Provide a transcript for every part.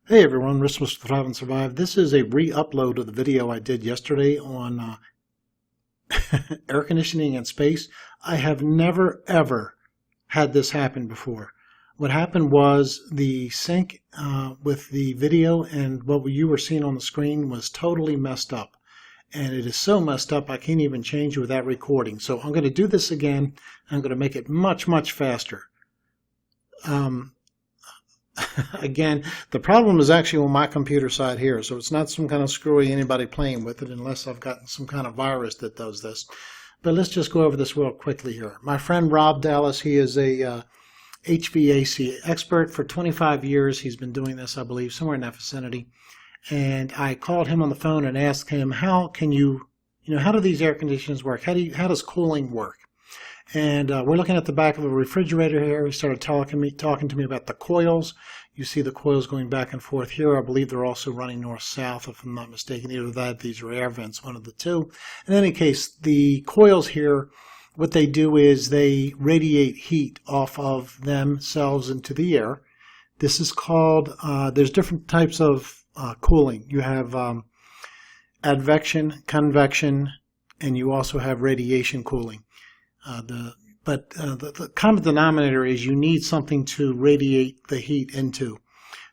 Hey everyone, Risk was Thrive and Survive. This is a re-upload of the video I did yesterday on air conditioning in space. I have never ever had this happen before. What happened was the sync with the video and what you were seeing on the screen was totally messed up. And it is so messed up I can't even change it without recording. So I'm going to do this again. I'm going to make it much faster. Again, the problem is actually on my computer side here, so it's not some kind of screwy anybody playing with it unless I've gotten some kind of virus that does this. But let's just go over this real quickly here. My friend Rob Dallas, he is a HVAC expert for 25 years. He's been doing this, I believe, somewhere in that vicinity. And I called him on the phone and asked him, how can how do these air conditioners work? How does cooling work? And we're looking at the back of a refrigerator here. He started talking to me about the coils. You see the coils going back and forth here. I believe they're also running north-south, if I'm not mistaken. Either that, these are air vents, one of the two. In any case, the coils here, what they do is they radiate heat off of themselves into the air. This is called, there's different types of cooling. You have advection, convection, and you also have radiation cooling. The common denominator is you need something to radiate the heat into.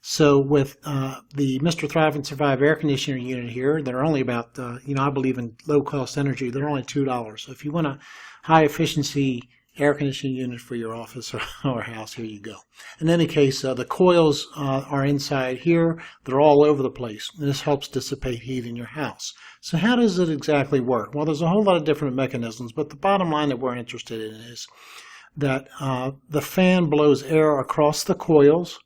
So with the Mr. Thrive and Survive air conditioner unit here, they're only about, I believe in low-cost energy, they're only $2. So if you want a high-efficiency air conditioning unit for your office or house, here you go. In any case, the coils are inside here. They're all over the place. And this helps dissipate heat in your house. So how does it exactly work? Well, there's a whole lot of different mechanisms, but the bottom line that we're interested in is that the fan blows air across the coils,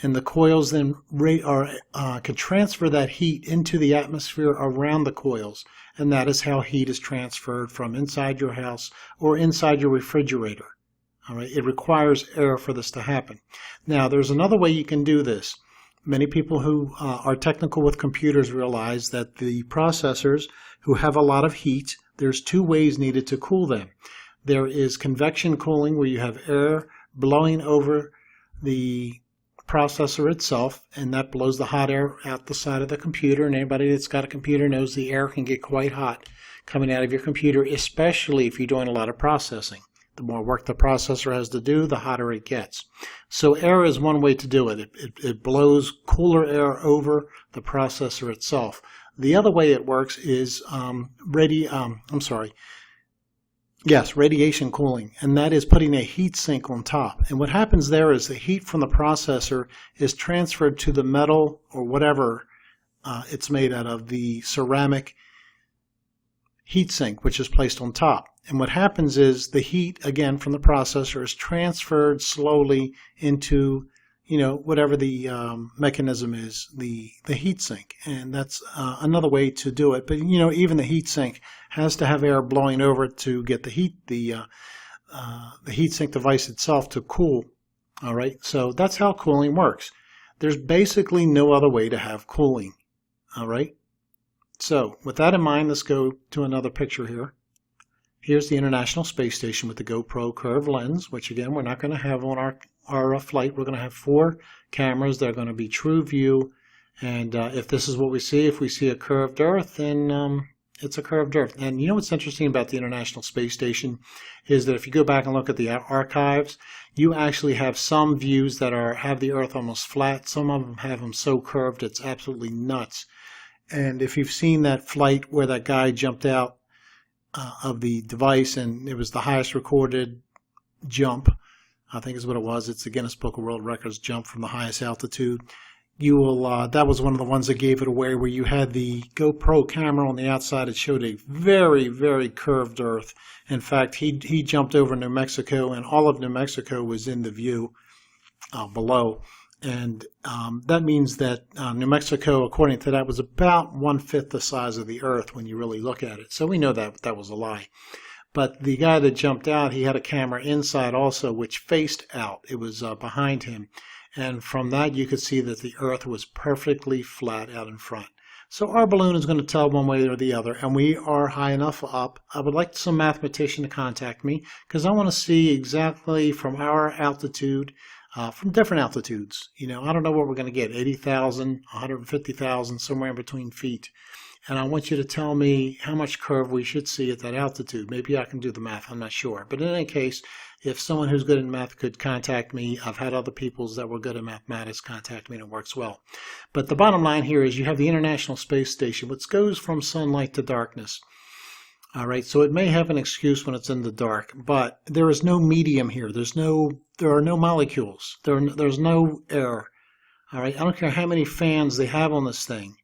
and the coils then can transfer that heat into the atmosphere around the coils. And that is how heat is transferred from inside your house or inside your refrigerator. All right, it requires air for this to happen. Now, there's another way you can do this. Many people who are technical with computers realize that the processors who have a lot of heat, there's two ways needed to cool them. There is convection cooling, where you have air blowing over the processor itself, and that blows the hot air out the side of the computer. And anybody that's got a computer knows the air can get quite hot coming out of your computer, especially if you're doing a lot of processing. The more work the processor has to do, the hotter it gets. So air is one way to do it. It blows cooler air over the processor itself. The other way it works is radiation cooling, and that is putting a heat sink on top. And what happens there is the heat from the processor is transferred to the metal or whatever it's made out of, the ceramic heat sink, which is placed on top. And what happens is the heat, again, from the processor is transferred slowly into, whatever the mechanism is, the heat sink. And that's another way to do it. But, even the heat sink has to have air blowing over it to get the heat sink device itself to cool. All right, so that's how cooling works. There's basically no other way to have cooling. All right, so with that in mind, let's go to another picture here. Here's the International Space Station with the GoPro curved lens, which again, we're not going to have on our flight. We're going to have 4 cameras. They're going to be true view. And if this is what we see, if we see a curved Earth, then it's a curved Earth. And what's interesting about the International Space Station is that if you go back and look at the archives, you actually have some views that have the Earth almost flat. Some of them have them so curved it's absolutely nuts. And if you've seen that flight where that guy jumped out of the device, and it was the highest recorded jump, I think is what it was. It's the Guinness Book of World Records jump from the highest altitude. That was one of the ones that gave it away, where you had the GoPro camera on the outside. It showed a very curved Earth. In fact, he jumped over New Mexico, and all of New Mexico was in the view below. And that means that New Mexico, according to that, was about 1/5 the size of the Earth when you really look at it. So we know that was a lie. But the guy that jumped out, he had a camera inside also, which faced out. It was behind him. And from that, you could see that the Earth was perfectly flat out in front. So our balloon is going to tell one way or the other, and we are high enough up. I would like some mathematician to contact me, because I want to see exactly from our altitude from different altitudes. You know, I don't know what we're going to get, 80,000, 150,000, somewhere in between feet. And I want you to tell me how much curve we should see at that altitude. Maybe I can do the math, I'm not sure. But in any case, if someone who's good in math could contact me, I've had other people that were good in mathematics contact me, and it works well. But the bottom line here is you have the International Space Station, which goes from sunlight to darkness. All right, so it may have an excuse when it's in the dark, but there is no medium here. There are no molecules. There's no air. All right, I don't care how many fans they have on this thing.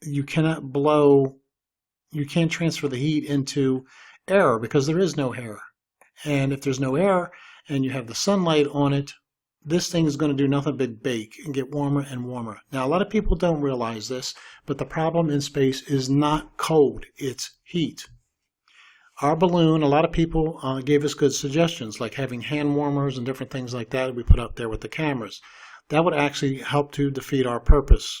You can't transfer the heat into air because there is no air. And if there's no air and you have the sunlight on it, this thing is going to do nothing but bake and get warmer and warmer. Now, a lot of people don't realize this, but the problem in space is not cold, it's heat. Our balloon, a lot of people gave us good suggestions, like having hand warmers and different things like that we put up there with the cameras. That would actually help to defeat our purpose.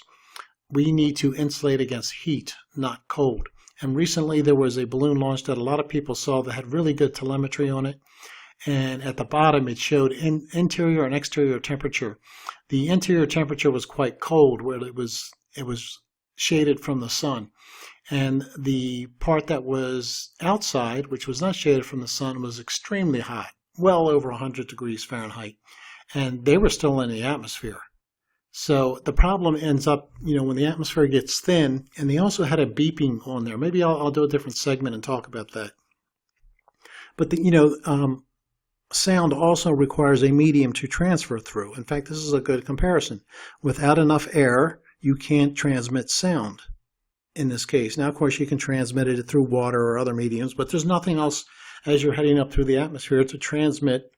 We need to insulate against heat, not cold. And recently there was a balloon launch that a lot of people saw that had really good telemetry on it. And at the bottom it showed interior and exterior temperature. The interior temperature was quite cold, where it was shaded from the sun. And the part that was outside, which was not shaded from the sun, was extremely hot, well over 100 degrees Fahrenheit. And they were still in the atmosphere. So the problem ends up, you know, when the atmosphere gets thin, and they also had a beeping on there. Maybe I'll do a different segment and talk about that. But, sound also requires a medium to transfer through. In fact, this is a good comparison. Without enough air, you can't transmit sound in this case. Now, of course, you can transmit it through water or other mediums, but there's nothing else as you're heading up through the atmosphere to transmit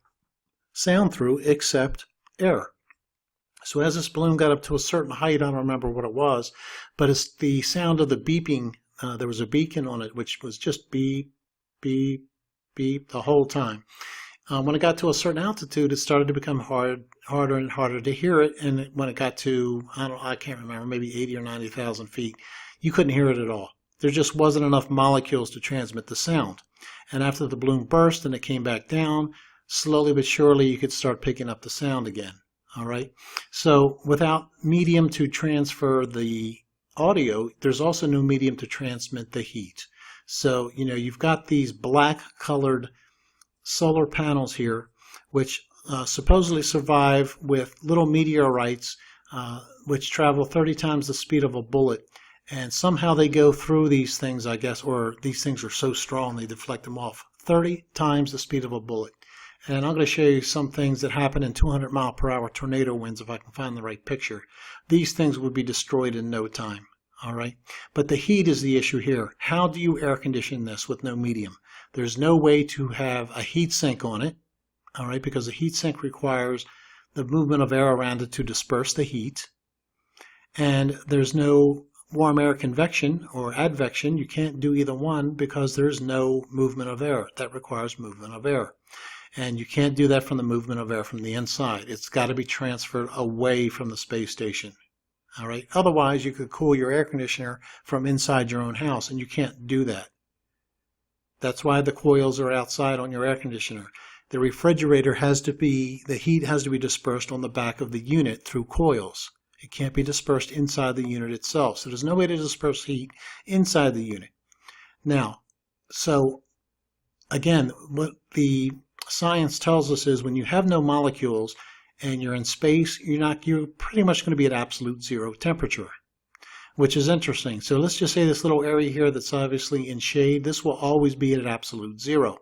sound through except air. So as this balloon got up to a certain height, I don't remember what it was, but it's the sound of the beeping. There was a beacon on it, which was just beep, beep, beep the whole time. When it got to a certain altitude, it started to become harder and harder to hear it. And when it got to, I can't remember, maybe 80 or 90,000 feet, you couldn't hear it at all. There just wasn't enough molecules to transmit the sound. And after the balloon burst and it came back down, slowly but surely you could start picking up the sound again. All right. So without medium to transfer the audio, there's also no medium to transmit the heat. So, you've got these black colored solar panels here, which supposedly survive with little meteorites, which travel 30 times the speed of a bullet. And somehow they go through these things, I guess, or these things are so strong they deflect them off. 30 times the speed of a bullet. And I'm going to show you some things that happen in 200-mile-per-hour tornado winds if I can find the right picture. These things would be destroyed in no time. All right. But the heat is the issue here. How do you air condition this with no medium? There's no way to have a heat sink on it. All right. Because a heat sink requires the movement of air around it to disperse the heat. And there's no warm air convection or advection. You can't do either one because there's no movement of air. That requires movement of air. And you can't do that from the movement of air from the inside. It's got to be transferred away from the space station. All right. Otherwise, you could cool your air conditioner from inside your own house, and you can't do that. That's why the coils are outside on your air conditioner. The refrigerator the heat has to be dispersed on the back of the unit through coils. It can't be dispersed inside the unit itself. So there's no way to disperse heat inside the unit. Now, so again, what the science tells us is when you have no molecules and you're in space, you're pretty much going to be at absolute zero temperature, which is interesting. So let's just say this little area here that's obviously in shade, this will always be at absolute zero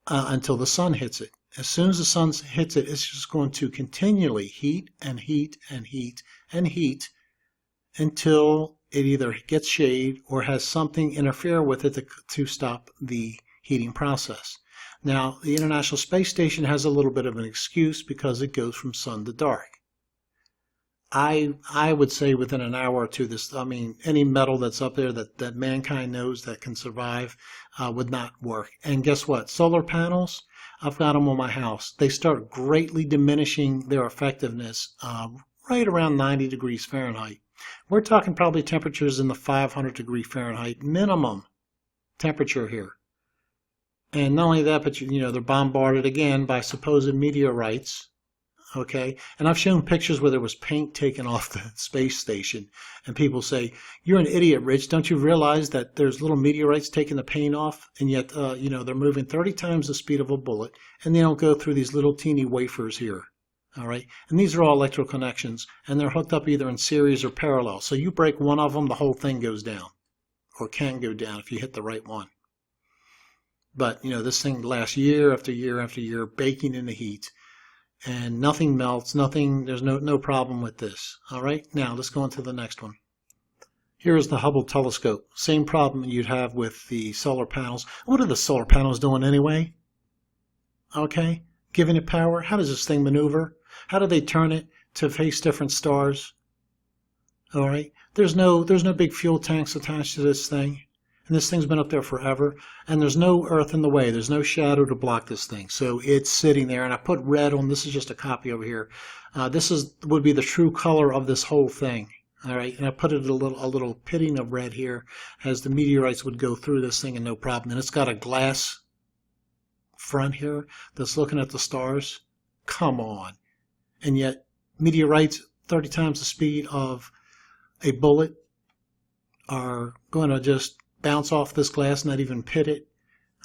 until the sun hits it. As soon as the sun hits it, it's just going to continually heat and heat and heat and heat until it either gets shade or has something interfere with it to stop the heating process. Now, the International Space Station has a little bit of an excuse because it goes from sun to dark. I would say within an hour or two, any metal that's up there that mankind knows that can survive would not work. And guess what? Solar panels, I've got them on my house. They start greatly diminishing their effectiveness right around 90 degrees Fahrenheit. We're talking probably temperatures in the 500 degree Fahrenheit minimum temperature here. And not only that, but they're bombarded again by supposed meteorites, Okay, and I've shown pictures where there was paint taken off the space station, and people say, "You're an idiot, Rich. Don't you realize that there's little meteorites taking the paint off, and yet, they're moving 30 times the speed of a bullet, and they don't go through these little teeny wafers here." All right, and these are all electrical connections, and they're hooked up either in series or parallel. So you break one of them, the whole thing goes down, or can go down if you hit the right one. But this thing lasts year after year after year, baking in the heat. And nothing melts, there's no problem with this. All right, now let's go on to the next one. Here is the Hubble telescope. Same problem you'd have with the solar panels. What are the solar panels doing anyway? Okay, giving it power. How does this thing maneuver? How do they turn it to face different stars? All right, there's no big fuel tanks attached to this thing. And this thing's been up there forever, and there's no earth in the way. There's no shadow to block this thing. So it's sitting there, and I put red on. This is just a copy over here. This would be the true color of this whole thing. All right, and I put it a little pitting of red here, as the meteorites would go through this thing and no problem. And it's got a glass front here that's looking at the stars. Come on. And yet meteorites 30 times the speed of a bullet are going to just bounce off this glass, not even pit it.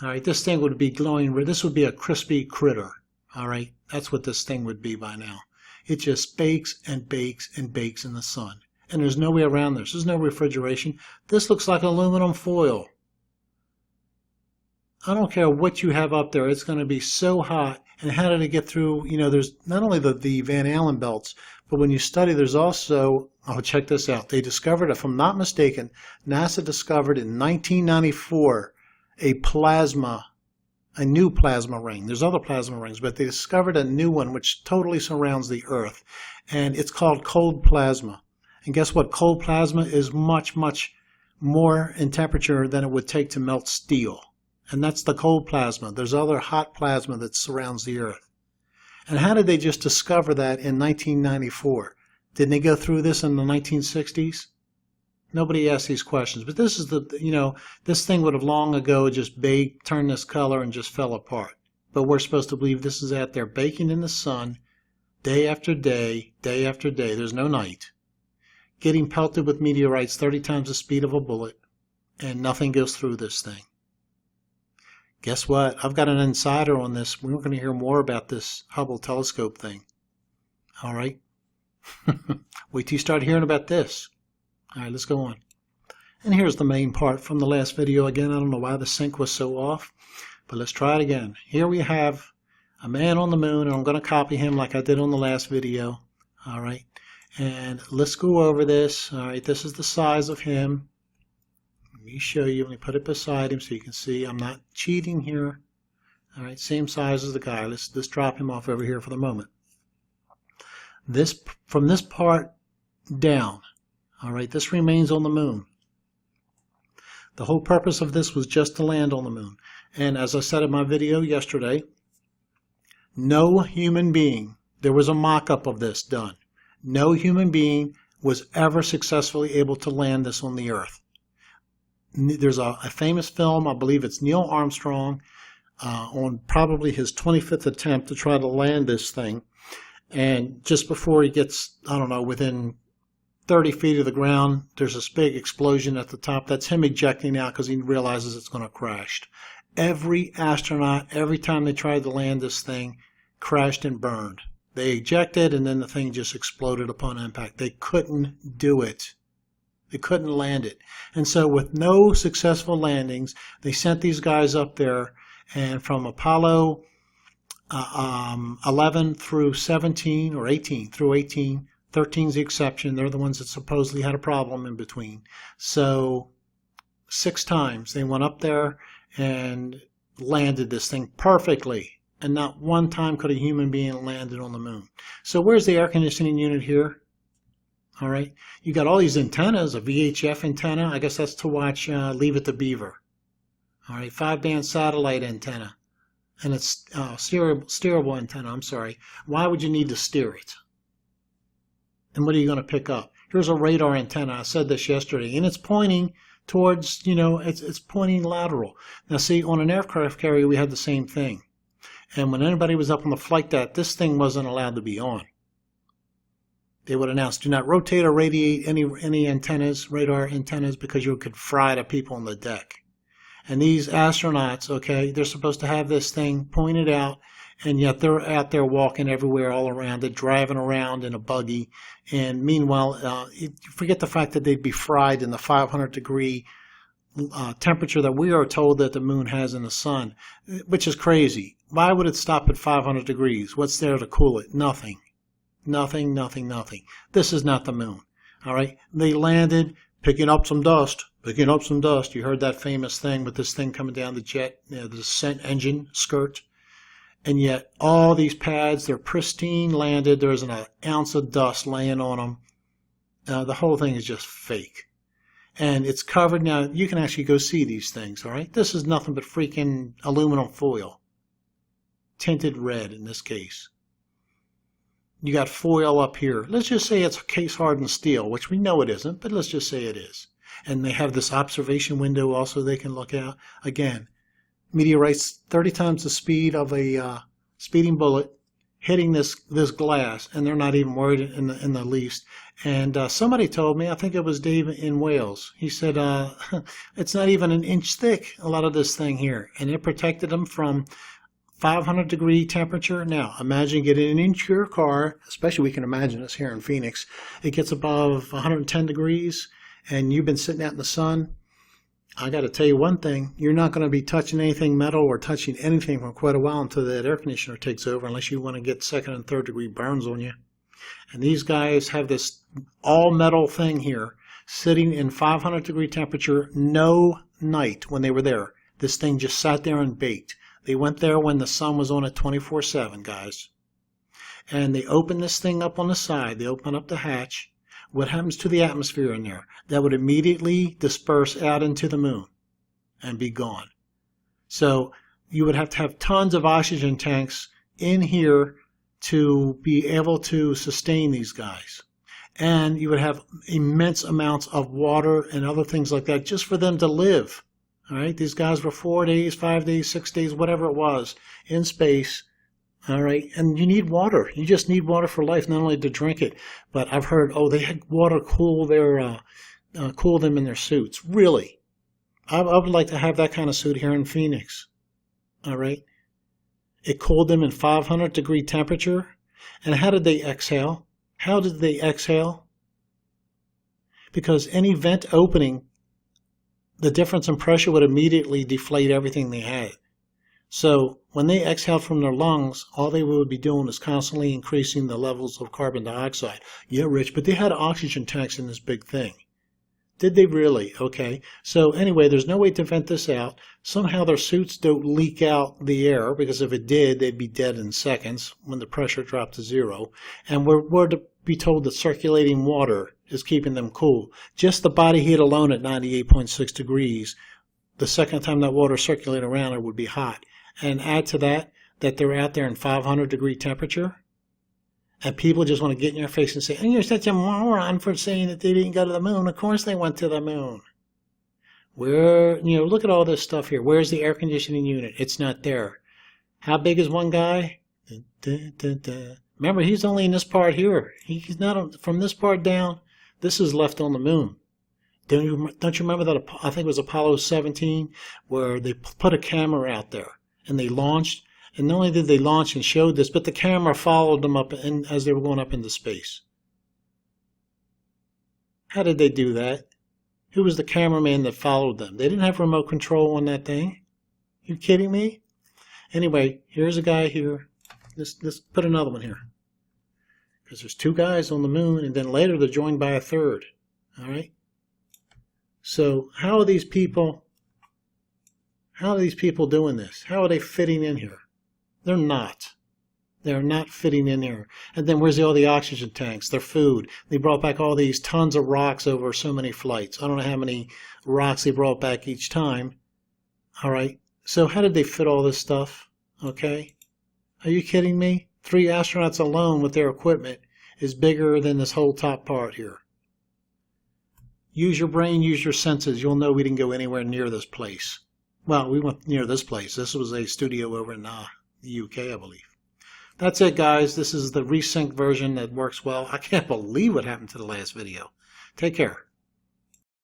All right, this thing would be glowing. This would be a crispy critter. All right, that's what this thing would be by now. It just bakes and bakes and bakes in the sun. And there's no way around this. There's no refrigeration. This looks like aluminum foil. I don't care what you have up there. It's going to be so hot. And how did it get through? There's not only the Van Allen belts, but when you study, there's also, check this out. They discovered, if I'm not mistaken, NASA discovered in 1994 a new plasma ring. There's other plasma rings, but they discovered a new one which totally surrounds the Earth. And it's called cold plasma. And guess what? Cold plasma is much, much more in temperature than it would take to melt steel. And that's the cold plasma. There's other hot plasma that surrounds the Earth. And how did they just discover that in 1994? Didn't they go through this in the 1960s? Nobody asked these questions. But this is this thing would have long ago just baked, turned this color, and just fell apart. But we're supposed to believe this is out there baking in the sun, day after day, day after day. There's no night. Getting pelted with meteorites 30 times the speed of a bullet, and nothing goes through this thing. Guess what? I've got an insider on this. We're going to hear more about this Hubble telescope thing. All right? Wait till you start hearing about this. All right, let's go on. And here's the main part from the last video. Again, I don't know why the sync was so off, but let's try it again. Here we have a man on the moon, and I'm going to copy him like I did on the last video. All right? And let's go over this. All right, this is the size of him. Let me show you. Let me put it beside him so you can see I'm not cheating here. All right, same size as the guy. Let's drop him off over here for the moment. From this part down, all right, this remains on the moon. The whole purpose of this was just to land on the moon. And as I said in my video yesterday, no human being, there was a mock-up of this done. No human being was ever successfully able to land this on the Earth. There's a famous film, I believe it's Neil Armstrong, on probably his 25th attempt to try to land this thing. And just before he gets, I don't know, within 30 feet of the ground, there's this big explosion at the top. That's him ejecting out because he realizes it's going to crash. Every astronaut, every time they tried to land this thing, crashed and burned. They ejected, and then the thing just exploded upon impact. They couldn't do it. They couldn't land it. And so with no successful landings, they sent these guys up there, and from Apollo 11 through 17, or 18, through 18, 13's the exception. They're the ones that supposedly had a problem in between. So 6 times they went up there and landed this thing perfectly. And not one time could a human being landed on the moon. So where's the air conditioning unit here? All right. You got all these antennas, a VHF antenna. I guess that's to watch Leave It to Beaver. All right. 5-band satellite antenna. And it's steerable antenna. I'm sorry. Why would you need to steer it? And what are you going to pick up? Here's a radar antenna. I said this yesterday. And it's pointing towards, it's pointing lateral. Now see, on an aircraft carrier, we had the same thing. And when anybody was up on the flight deck, this thing wasn't allowed to be on. They would announce, do not rotate or radiate any antennas, radar antennas, because you could fry the people on the deck. And these astronauts, okay, they're supposed to have this thing pointed out, and yet they're out there walking everywhere all around it, driving around in a buggy. And meanwhile, forget the fact that they'd be fried in the 500-degree temperature that we are told that the moon has in the sun, which is crazy. Why would it stop at 500 degrees? What's there to cool it? Nothing. Nothing, nothing, nothing. This is not the moon. All right? They landed picking up some dust. Picking up some dust. You heard that famous thing with this thing coming down the jet, the descent engine skirt. And yet all these pads, they're pristine landed. There isn't an ounce of dust laying on them. The whole thing is just fake. And it's covered. Now, you can actually go see these things, all right? This is nothing but freaking aluminum foil. Tinted red in this case. You got foil up here. Let's just say it's case hardened steel, which we know it isn't, but let's just say it is. And they have this observation window also they can look out. Again, meteorites 30 times the speed of a speeding bullet hitting this glass, and they're not even worried in the least. And somebody told me, I think it was Dave in Wales, he said it's not even an inch thick, a lot of this thing here. And it protected them from 500-degree temperature. Now, imagine getting into your car, especially we can imagine this here in Phoenix. It gets above 110 degrees, and you've been sitting out in the sun. I got to tell you one thing. You're not going to be touching anything metal or touching anything for quite a while until that air conditioner takes over, unless you want to get second and third degree burns on you. And these guys have this all-metal thing here, sitting in 500-degree temperature, no night when they were there. This thing just sat there and baked. They went there when the sun was on it 24/7, guys. And they open this thing up on the side. They open up the hatch. What happens to the atmosphere in there? That would immediately disperse out into the moon and be gone. So you would have to have tons of oxygen tanks in here to be able to sustain these guys. And you would have immense amounts of water and other things like that just for them to live. All right, these guys were 4 days, 5 days, 6 days, whatever it was, in space. All right, and you need water. You just need water for life, not only to drink it, but I've heard, they had water cool them in their suits. Really, I would like to have that kind of suit here in Phoenix. All right, it cooled them in 500-degree temperature. And how did they exhale? How did they exhale? Because any vent opening, the difference in pressure would immediately deflate everything they had. So when they exhaled from their lungs, all they would be doing is constantly increasing the levels of carbon dioxide. Yeah, Rich, but they had oxygen tanks in this big thing. Did they really? Okay. So anyway, there's no way to vent this out. Somehow their suits don't leak out the air, because if it did, they'd be dead in seconds when the pressure dropped to zero. And we're to be told that circulating water is keeping them cool. Just the body heat alone at 98.6 degrees, the second time that water circulated around it would be hot. And add to that they're out there in 500-degree temperature. And people just want to get in your face and say, you're such a moron for saying that they didn't go to the moon. Of course they went to the moon. Look at all this stuff here. Where's the air conditioning unit? It's not there. How big is one guy? Remember, he's only in this part here. He's not from this part down. This is left on the moon. Don't you remember that? I think it was Apollo 17, where they put a camera out there and they launched. And not only did they launch and showed this, but the camera followed them up as they were going up into space. How did they do that? Who was the cameraman that followed them? They didn't have remote control on that thing. You kidding me? Anyway, here's a guy here. Let's put another one here. Because there's two guys on the moon, and then later they're joined by a third. All right? So how are these people doing this? How are they fitting in here? They're not. They're not fitting in here. And then where's all the oxygen tanks? Their food. They brought back all these tons of rocks over so many flights. I don't know how many rocks they brought back each time. All right. So how did they fit all this stuff? Okay. Are you kidding me? 3 astronauts alone with their equipment is bigger than this whole top part here. Use your brain, use your senses. You'll know we didn't go anywhere near this place. Well, we went near this place. This was a studio over in the UK, I believe. That's it, guys. This is the resync version that works well. I can't believe what happened to the last video. Take care.